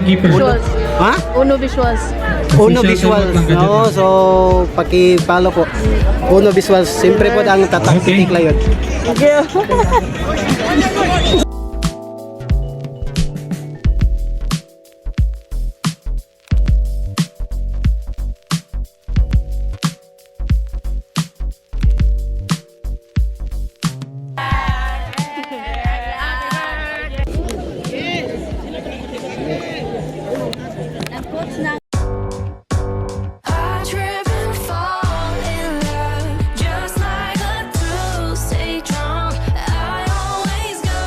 Visuals. Ha? Uno Visuals. Uno Visuals. No, so paki-follow po. Uno Visuals. Siyempre po ang tatak Okay. titikla yun. Okay. I trip and fall in love, just like a true stay drunk. I always go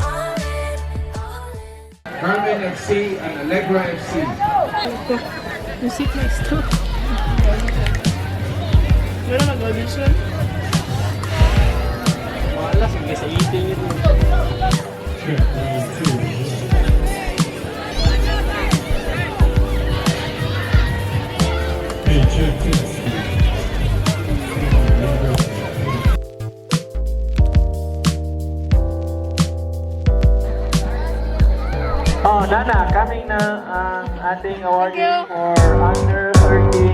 all in, all in. Carmen FC and Allegra FC. Music next to. Meron nag-audition? Wala, sige sa eating ito. Oh, Nana, coming na ang ating awarding for under 13